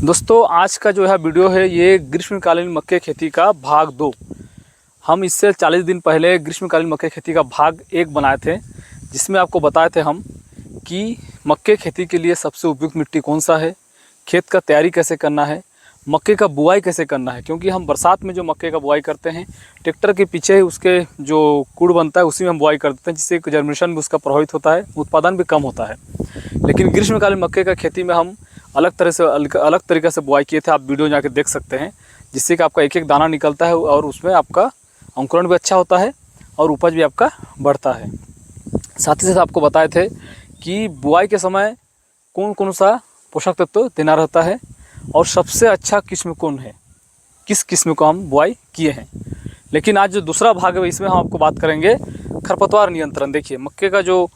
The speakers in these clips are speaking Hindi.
दोस्तों आज का जो है वीडियो है ये ग्रीष्मकालीन मक्के खेती का भाग 2। हम इससे 40 दिन पहले ग्रीष्मकालीन मक्के खेती का भाग 1 बनाए थे, जिसमें आपको बताए थे हम कि मक्के खेती के लिए सबसे उपयुक्त मिट्टी कौन सा है, खेत का तैयारी कैसे करना है, मक्के का बुआई कैसे करना है। क्योंकि हम बरसात में जो मक्के का बुआई करते हैं, ट्रैक्टर के पीछे ही उसके जो कूड़ बनता है उसी में हम बुआई करते हैं, जिससे जर्मिनेशन भी उसका प्रभावित होता है, उत्पादन भी कम होता है। लेकिन ग्रीष्मकालीन मक्के का खेती में हम अलग तरीके से बुआई किए थे। आप वीडियो जाके देख सकते हैं, जिससे कि आपका एक एक दाना निकलता है और उसमें आपका अंकुरण भी अच्छा होता है और उपज भी आपका बढ़ता है। साथ ही साथ आपको बताए थे कि बुआई के समय कौन कौन सा पोषक तत्व देना रहता है और सबसे अच्छा किस्म कौन है, किस किस्म को हम बुआई किए हैं। लेकिन आज जो दूसरा भाग है इसमें हम आपको बात करेंगे खरपतवार नियंत्रण। देखिए मक्के का जो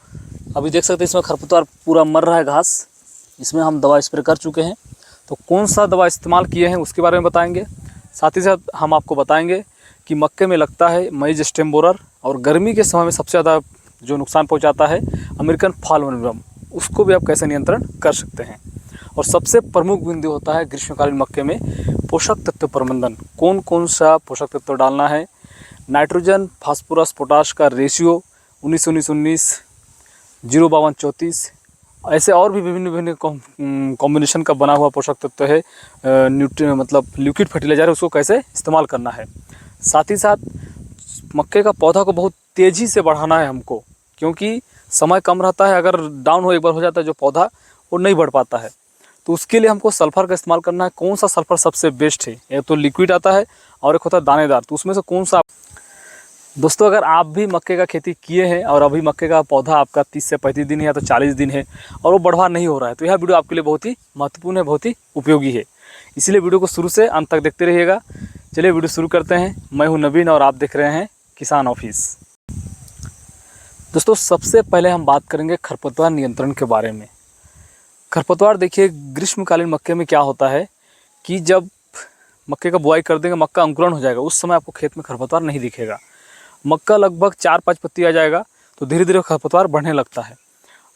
अभी देख सकते हैं इसमें खरपतवार पूरा मर रहा है, घास, इसमें हम दवा स्प्रे कर चुके हैं। तो कौन सा दवा इस्तेमाल किए हैं उसके बारे में बताएंगे। साथ ही साथ हम आपको बताएंगे कि मक्के में लगता है मैज स्टेम बोरर, और गर्मी के समय में सबसे ज़्यादा जो नुकसान पहुंचाता है अमेरिकन फॉल वर्म, उसको भी आप कैसे नियंत्रण कर सकते हैं। और सबसे प्रमुख बिंदु होता है ग्रीष्मकालीन मक्के में पोषक तत्व प्रबंधन। कौन कौन सा पोषक तत्व डालना है, नाइट्रोजन फास्फोरस पोटाश का रेशियो 19-19-19, 0-52-34, ऐसे और भी विभिन्न कॉम्बिनेशन का बना हुआ पोषक तत्व है। मतलब लिक्विड फर्टिलाइजर, उसको कैसे इस्तेमाल करना है। साथ ही साथ मक्के का पौधा को बहुत तेज़ी से बढ़ाना है हमको, क्योंकि समय कम रहता है। अगर डाउन एक बार हो जाता है जो पौधा, वो नहीं बढ़ पाता है। तो उसके लिए हमको सल्फ़र का इस्तेमाल करना है। कौन सा सल्फ़र सबसे बेस्ट है, एक तो लिक्विड आता है और एक होता है दानेदार, तो उसमें से कौन सा। दोस्तों अगर आप भी मक्के का खेती किए हैं और अभी मक्के का पौधा आपका 30 से 35 दिन है या तो 40 दिन है और वो बढ़वा नहीं हो रहा है, तो यह वीडियो आपके लिए बहुत ही महत्वपूर्ण है, बहुत ही उपयोगी है। इसीलिए वीडियो को शुरू से अंत तक देखते रहिएगा। चलिए वीडियो शुरू करते हैं। मैं हूं नवीन और आप देख रहे हैं किसान ऑफिस। दोस्तों सबसे पहले हम बात करेंगे खरपतवार नियंत्रण के बारे में। खरपतवार देखिए ग्रीष्मकालीन मक्के में क्या होता है कि जब मक्के का बुआई कर देंगे, मक्का अंकुरण हो जाएगा, उस समय आपको खेत में खरपतवार नहीं दिखेगा। मक्का लगभग 4-5 पत्ती आ जाएगा तो धीरे धीरे खरपतवार बढ़ने लगता है।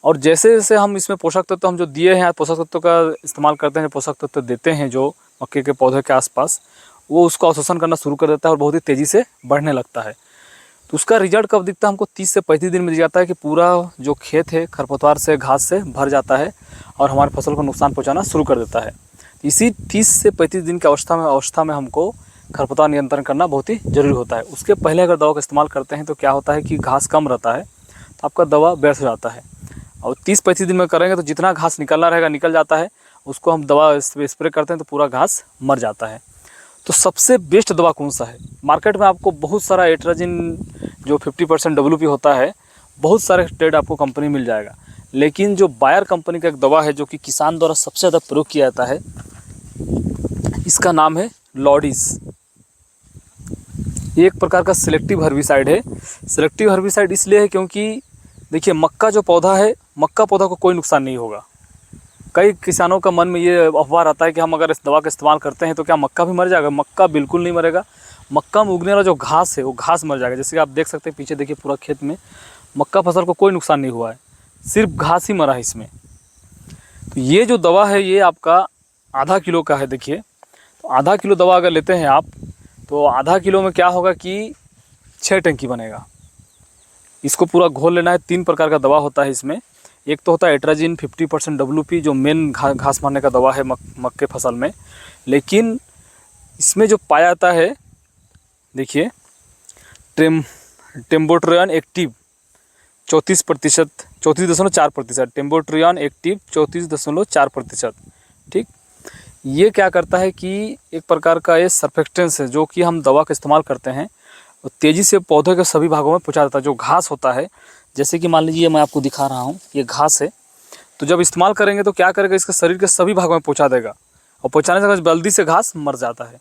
और जैसे जैसे हम इसमें पोषक तत्व हम जो दिए हैं, पोषक तत्व का इस्तेमाल करते हैं, पोषक तत्व देते हैं जो मक्के के पौधे के आसपास, वो उसको अवशोषण करना शुरू कर देता है और बहुत ही तेज़ी से बढ़ने लगता है। तो उसका रिजल्ट कब दिखता है हमको, 30 से 35 दिन में दिख जाता है कि पूरा जो खेत है खरपतवार से, घास से भर जाता है और हमारी फसल को नुकसान पहुँचाना शुरू कर देता है। इसी 30 से 35 दिन की अवस्था में हमको खरपतवार नियंत्रण करना बहुत ही ज़रूरी होता है। उसके पहले अगर दवा का इस्तेमाल करते हैं तो क्या होता है कि घास कम रहता है, तो आपका दवा व्यर्थ हो जाता है। और 30-35 दिन में करेंगे तो जितना घास निकलना रहेगा निकल जाता है, उसको हम दवा स्प्रे करते हैं तो पूरा घास मर जाता है। तो सबसे बेस्ट दवा कौन सा है, मार्केट में आपको बहुत सारा एट्राजिन जो 50% WP होता है, बहुत सारे ट्रेड आपको कंपनी मिल जाएगा। लेकिन जो बायर कंपनी का एक दवा है जो कि किसान द्वारा सबसे ज़्यादा प्रयोग किया जाता है, इसका नाम है लॉडिस। ये एक प्रकार का सिलेक्टिव हर्बिसाइड है। सिलेक्टिव हर्बिसाइड इसलिए है क्योंकि देखिए मक्का जो पौधा है, मक्का पौधा को कोई नुकसान नहीं होगा। कई किसानों का मन में ये अफवाह रहता है कि हम अगर इस दवा का इस्तेमाल करते हैं तो क्या मक्का भी मर जाएगा। मक्का बिल्कुल नहीं मरेगा। मक्का में उगने वाला जो घास है वो घास मर जाएगा। जैसे कि आप देख सकते हैं पीछे देखिए पूरा खेत में मक्का फसल को कोई नुकसान नहीं हुआ है, सिर्फ घास ही मरा है इसमें। तो ये जो दवा है ये आपका आधा किलो का है। देखिए तो आधा किलो दवा अगर लेते हैं आप, तो आधा किलो में क्या होगा कि 6 टंकी बनेगा। इसको पूरा घोल लेना है। 3 प्रकार का दवा होता है इसमें। एक तो होता है एट्राजिन 50% WP जो मेन घास मारने का दवा है मक्के फसल में। लेकिन इसमें जो पाया जाता है, देखिए टेम्बोट्रियन एक्टिव 34%, 34.4%, टेम्बोट्रियन एक्टिव 34.4%। ठीक, ये क्या करता है कि एक प्रकार का ये सर्फेक्टेंस है जो कि हम दवा का इस्तेमाल करते हैं, और तेज़ी से पौधे के सभी भागों में पहुंचा देता है। जो घास होता है, जैसे कि मान लीजिए मैं आपको दिखा रहा हूँ, ये घास है, तो जब इस्तेमाल करेंगे तो क्या करेगा, इसके शरीर के सभी भागों में पहुंचा देगा और पहुंचाने से जल्दी से घास मर जाता है।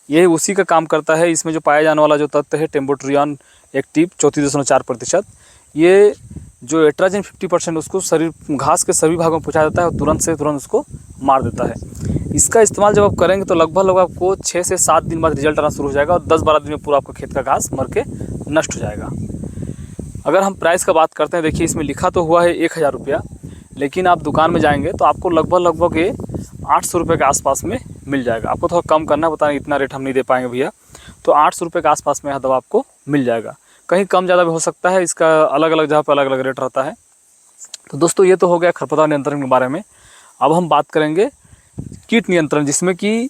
ये उसी का काम करता है। इसमें जो पाया जाने वाला जो तत्व है टेम्बोट्रियन एक्टिव 34.4%, ये जो एट्राजिन 50% उसको शरीर घास के सभी भागों में पहुंचा देता है और तुरंत उसको मार देता है। इसका इस्तेमाल जब आप करेंगे तो लगभग आपको 6 से 7 दिन बाद रिजल्ट आना शुरू हो जाएगा और 10-12 दिन में पूरा आपका खेत का घास मर के नष्ट हो जाएगा। अगर हम प्राइस का बात करते हैं, देखिए इसमें लिखा तो हुआ है 1000 रुपया, लेकिन आप दुकान में जाएंगे तो आपको लगभग ये 800 रुपये के आसपास में मिल जाएगा। आपको थोड़ा कम करना है, बताएं इतना रेट हम नहीं दे पाएंगे भैया, तो 800 रुपये के आसपास में यह दवा आपको मिल जाएगा। कहीं कम ज़्यादा भी हो सकता है, इसका अलग अलग जगह पर अलग अलग रेट रहता है। तो दोस्तों ये तो हो गया खरपतवार नियंत्रण के बारे में। अब हम बात करेंगे कीट नियंत्रण, जिसमें कि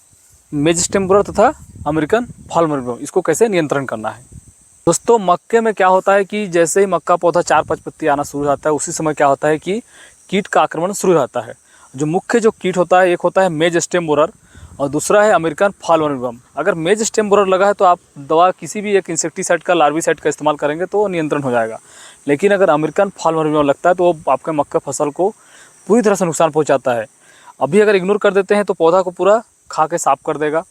मेजस्टेम बोरर तथा अमेरिकन फॉल मिल्डे, इसको कैसे नियंत्रण करना है। दोस्तों मक्के में क्या होता है कि जैसे ही मक्का पौधा 4-5 पत्ती आना शुरू होता है, उसी समय क्या होता है कि कीट का आक्रमण शुरू रहता है। जो मुख्य जो कीट होता है, एक होता है मेजस्टेम बोरर और दूसरा है अमेरिकन फॉल मिल्डे। अगर मेजस्टेम बोरर लगा है तो आप दवा किसी भी एक इंसेक्टिसाइड का, लार्विसाइड का इस्तेमाल करेंगे तो नियंत्रण हो जाएगा। लेकिन अगर अमेरिकन फॉल मिल्डे लगता है तो वो आपके मक्का फसल को पूरी तरह से नुकसान पहुँचाता है। अभी अगर इग्नोर कर देते हैं तो पौधा को पूरा खा के साफ कर देगा,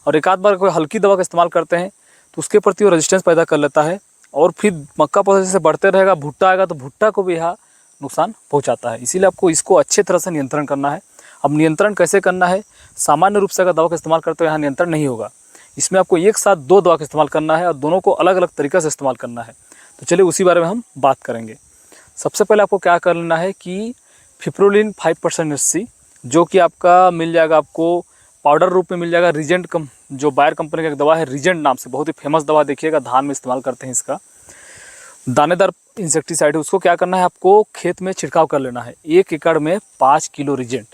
और एक आध बार कोई हल्की दवा का इस्तेमाल करते हैं तो उसके प्रति वो रेजिस्टेंस पैदा कर लेता है, और फिर मक्का पौधा जैसे बढ़ते रहेगा, भुट्टा आएगा तो भुट्टा को भी यह नुकसान पहुंचाता है। इसीलिए आपको इसको अच्छे तरह से नियंत्रण करना है। अब नियंत्रण कैसे करना है, सामान्य रूप से अगर दवा का इस्तेमाल करते हो यहाँ नियंत्रण नहीं होगा। इसमें आपको एक साथ 2 दवा का इस्तेमाल करना है और दोनों को अलग अलग तरीक़े से इस्तेमाल करना है। तो चलिए उसी बारे में हम बात करेंगे। सबसे पहले आपको क्या कर लेना है कि फिप्रोलिन 5% SC, जो कि आपका मिल जाएगा, आपको पाउडर रूप में मिल जाएगा। रीजेंट जो बायर कंपनी का एक दवा है, रीजेंट नाम से, बहुत ही फेमस दवा, देखिएगा धान में इस्तेमाल करते हैं इसका। दानेदार इंसेक्टिसाइड है, उसको क्या करना है, आपको खेत में छिड़काव कर लेना है। 1 एकड़ में 5 किलो रीजेंट,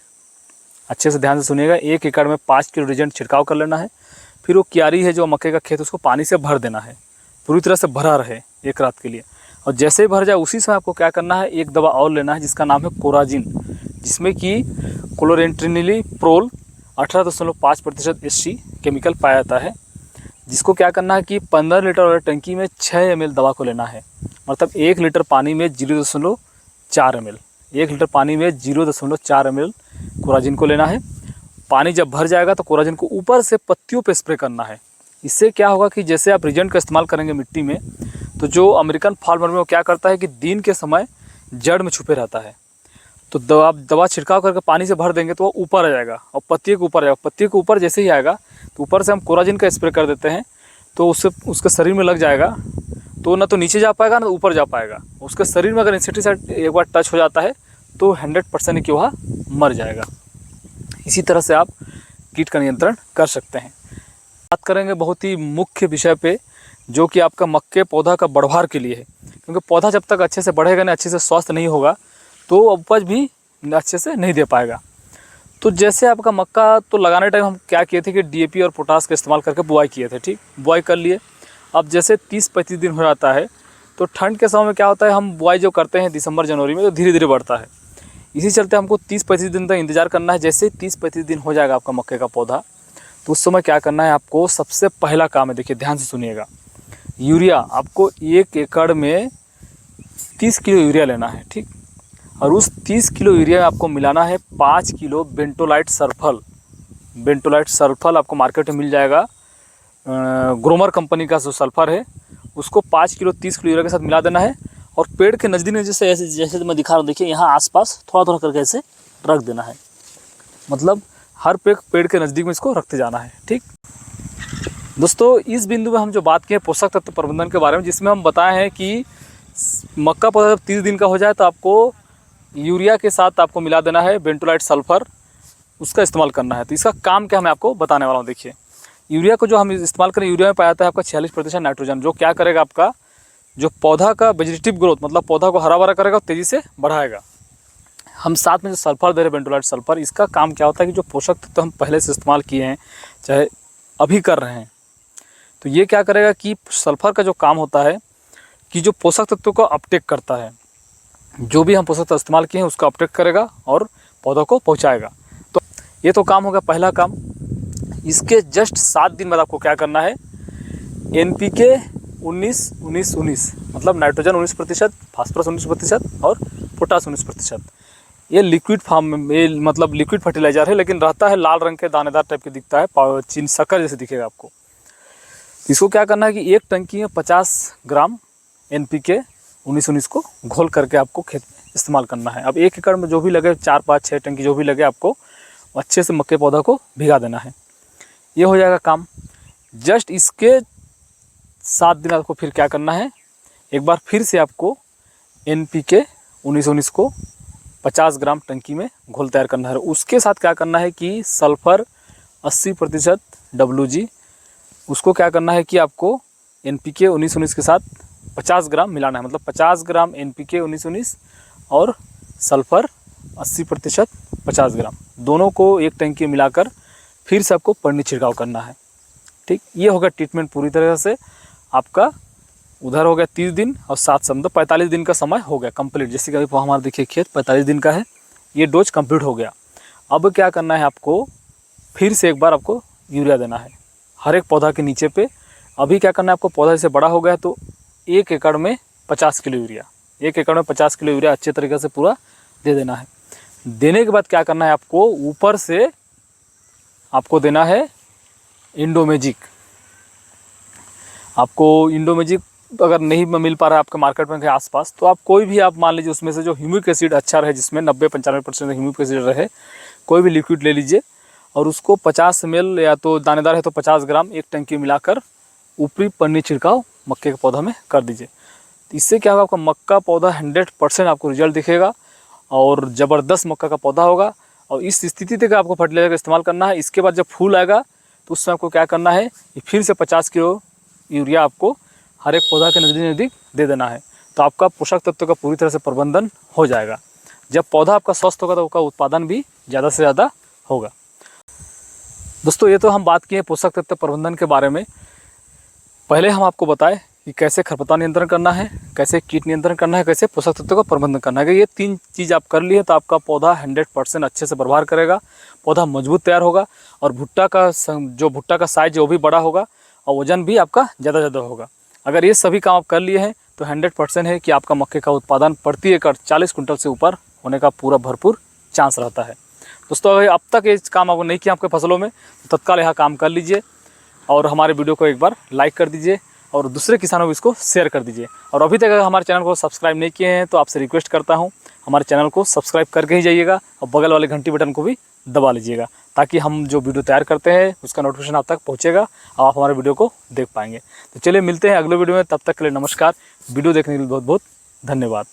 अच्छे से ध्यान से सुनिएगा, 1 एकड़ में 5 किलो रीजेंट छिड़काव कर लेना है। फिर वो क्यारी है जो मक्के का खेत, उसको पानी से भर देना है, पूरी तरह से भरा रहे 1 रात के लिए। और जैसे ही भर जाए उसी समय आपको क्या करना है, एक दवा और लेना है जिसका नाम है कोराजिन, जिसमें कि क्लोरेंट्रिनिलीप्रोल 18.5% SC केमिकल पाया जाता है। जिसको क्या करना है कि 15 लीटर वाले टंकी में 6 ml दवा को लेना है। मतलब 1 लीटर पानी में 0.4 ml, 1 लीटर पानी में 0.4 ml कोराजिन को लेना है। पानी जब भर जाएगा तो कोराजिन को ऊपर से पत्तियों पे स्प्रे करना है। इससे क्या होगा कि जैसे आप रीजेंट का इस्तेमाल करेंगे मिट्टी में, तो जो अमेरिकन फॉल मिल्डे वो क्या करता है कि दिन के समय जड़ में छुपे रहता है। तो दवा छिड़काव करके पानी से भर देंगे तो वो ऊपर आ जाएगा और पत्ती के ऊपर आएगा। पत्ती के ऊपर जैसे ही आएगा तो ऊपर से हम कोराजिन का स्प्रे कर देते हैं, तो उससे उसके शरीर में लग जाएगा, तो ना तो नीचे जा पाएगा ना तो ऊपर जा पाएगा। उसके शरीर में अगर इंसेक्टिसाइड एक बार टच हो जाता है तो 100% कि वह मर जाएगा। इसी तरह से आप कीट का नियंत्रण कर सकते हैं। बात करेंगे बहुत ही मुख्य विषय पे, जो कि आपका मक्के पौधा का बढ़वार के लिए है। क्योंकि पौधा जब तक अच्छे से बढ़ेगा नहीं, अच्छे से स्वस्थ नहीं होगा, तो उपज भी अच्छे से नहीं दे पाएगा। तो जैसे आपका मक्का तो लगाने टाइम हम क्या किए थे कि DAP और पोटास का इस्तेमाल करके बुआई किए थे, ठीक, बुआई कर लिए। अब जैसे 30-35 दिन हो जाता है तो ठंड के समय में क्या होता है, हम बुआई जो करते हैं दिसंबर जनवरी में, तो धीरे धीरे बढ़ता है। इसी चलते हमको 30-35 दिन तक इंतज़ार करना है। जैसे 30-35 दिन हो जाएगा आपका मक्के का पौधा, तो उस समय क्या करना है, आपको सबसे पहला काम है, देखिए ध्यान से सुनिएगा, यूरिया आपको 1 एकड़ में 30 किलो यूरिया लेना है, ठीक। और उस 30 किलो यूरिया में आपको मिलाना है 5 किलो बेंटोलाइट सल्फर। बेंटोलाइट सल्फर आपको मार्केट में मिल जाएगा, ग्रोमर कंपनी का जो सल्फर है, उसको 5 किलो 30 किलो यूरिया के साथ मिला देना है। और पेड़ के नज़दीक में जैसे मैं दिखा रहा हूँ, देखिए यहाँ आसपास थोड़ा थोड़ा करके ऐसे रख देना है। मतलब हर पेड़ के नज़दीक में इसको रखते जाना है, ठीक। दोस्तों इस बिंदु में हम जो बात किए पोषक तत्व प्रबंधन के बारे में, जिसमें हम बताए हैं कि मक्का पौधा जब 30 दिन का हो जाए तो आपको यूरिया के साथ आपको मिला देना है बेंटोलाइट सल्फर, उसका इस्तेमाल करना है। तो इसका काम क्या मैं आपको बताने वाला हूँ। देखिए यूरिया को जो हम इस्तेमाल करें, यूरिया में पाया जाता है आपका 46% नाइट्रोजन, जो क्या करेगा, आपका जो पौधा का वेजिटेटिव ग्रोथ, मतलब पौधा को हरा भरा करेगा और तेज़ी से बढ़ाएगा। हम साथ में जो सल्फर दे रहे हैं बेंटोलाइट सल्फर, इसका काम क्या होता है कि जो पोषक तत्व हम पहले से इस्तेमाल किए हैं, चाहे अभी कर रहे हैं, तो ये क्या करेगा कि सल्फर का जो काम होता है कि जो पोषक तत्वों को अपटेक करता है, जो भी हम पोषक तत्व इस्तेमाल किए हैं उसको अपटेक करेगा और पौधों को पहुंचाएगा। तो ये तो काम होगा पहला काम। इसके जस्ट 7 दिन बाद आपको क्या करना है, NPK 19-19-19, मतलब नाइट्रोजन 19%, फास्फोरस 19% और पोटास 19%। ये लिक्विड फॉर्म में, ये मतलब लिक्विड फर्टिलाइजर है, लेकिन रहता है लाल रंग के दानेदार टाइप के दिखता है, चीनी शक्कर जैसे दिखेगा आपको। इसको क्या करना है कि एक टंकी में 50 ग्राम NPK 19-19 को घोल करके आपको खेत में इस्तेमाल करना है। अब 1 एकड़ में जो भी लगे, 4-5-6 टंकी जो भी लगे, आपको अच्छे से मक्के पौधा को भिगा देना है। ये हो जाएगा काम। जस्ट इसके 7 दिन आपको फिर क्या करना है, एक बार फिर से आपको NPK 19-19 को 50 ग्राम टंकी में घोल तैयार करना है। उसके साथ क्या करना है कि सल्फ़र 80% WG, उसको क्या करना है कि आपको NPK 19-19 के साथ 50 ग्राम मिलाना है। मतलब 50 ग्राम NPK 19-19 और सल्फ़र 80% 50 ग्राम, दोनों को एक टंकी में मिलाकर फिर से आपको पन्नी छिड़काव करना है। ठीक, ये हो गया ट्रीटमेंट पूरी तरह से आपका। उधर हो गया 30 दिन और 7 मतलब 45 दिन का समय हो गया कंप्लीट। जैसे कि अभी हमारा देखिए खेत 45 दिन का है, ये डोज कंप्लीट हो गया। अब क्या करना है आपको, फिर से एक बार आपको यूरिया देना है हर एक पौधा के नीचे पे। अभी क्या करना है आपको, पौधा जैसे बड़ा हो गया है तो 1 एकड़ में 50 किलो यूरिया, 1 एकड़ में 50 किलो यूरिया अच्छे तरीके से पूरा दे देना है। देने के बाद क्या करना है आपको, ऊपर से आपको देना है इंडोमेजिक। आपको इंडोमेजिक अगर नहीं मिल पा रहा है आपके मार्केट में के आसपास, तो आप कोई भी, आप मान लीजिए उसमें से जो ह्यूमिक एसिड अच्छा रहे, जिसमें 90-95% ह्यूमिक एसिड रहे, कोई भी लिक्विड ले लीजिए और उसको 50 ml या तो दानेदार है तो 50 ग्राम एक टंकी मिलाकर ऊपरी पन्नी छिड़काव मक्के के पौधा में कर दीजिए। इससे क्या होगा, आपका मक्का पौधा 100% आपको रिजल्ट दिखेगा और ज़बरदस्त मक्का का पौधा होगा। और इस स्थिति तक आपको फर्टिलाइजर का इस्तेमाल करना है। इसके बाद जब फूल आएगा तो उस समय आपको क्या करना है, फिर से 50 किलो यूरिया आपको हर एक पौधा के नज़दीक दे देना है। तो आपका पोषक तत्व का पूरी तरह से प्रबंधन हो जाएगा। जब पौधा आपका स्वस्थ होगा तो उसका उत्पादन भी ज़्यादा से ज़्यादा होगा। दोस्तों, ये तो हम बात किए पोषक तत्व प्रबंधन के बारे में। पहले हम आपको बताएं कि कैसे खरपतवार नियंत्रण करना है, कैसे कीट नियंत्रण करना है, कैसे पोषक तत्वों का प्रबंधन करना है। अगर ये 3 चीज़ आप कर लिए तो आपका पौधा 100% अच्छे से व्यवहार करेगा, पौधा मजबूत तैयार होगा और भुट्टा का साइज वो भी बड़ा होगा और वजन भी आपका ज़्यादा होगा। अगर ये सभी काम आप कर लिए हैं तो 100% है कि आपका मक्के का उत्पादन प्रति एकड़ 40 कुंटल से ऊपर होने का पूरा भरपूर चांस रहता है। दोस्तों, अगर अब तक ये काम आपको नहीं किया आपके फसलों में, तो तत्काल यहाँ काम कर लीजिए और हमारे वीडियो को एक बार लाइक कर दीजिए और दूसरे किसानों को इसको शेयर कर दीजिए। और अभी तक अगर हमारे चैनल को सब्सक्राइब नहीं किए हैं तो आपसे रिक्वेस्ट करता हूँ हमारे चैनल को सब्सक्राइब करके ही जाइएगा और बगल वाले घंटी बटन को भी दबा लीजिएगा, ताकि हम जो वीडियो तैयार करते हैं उसका नोटिफिकेशन आप तक पहुँचेगा और आप हमारे वीडियो को देख पाएंगे। तो चलिए मिलते हैं अगले वीडियो में, तब तक के लिए नमस्कार। वीडियो देखने के लिए बहुत बहुत धन्यवाद।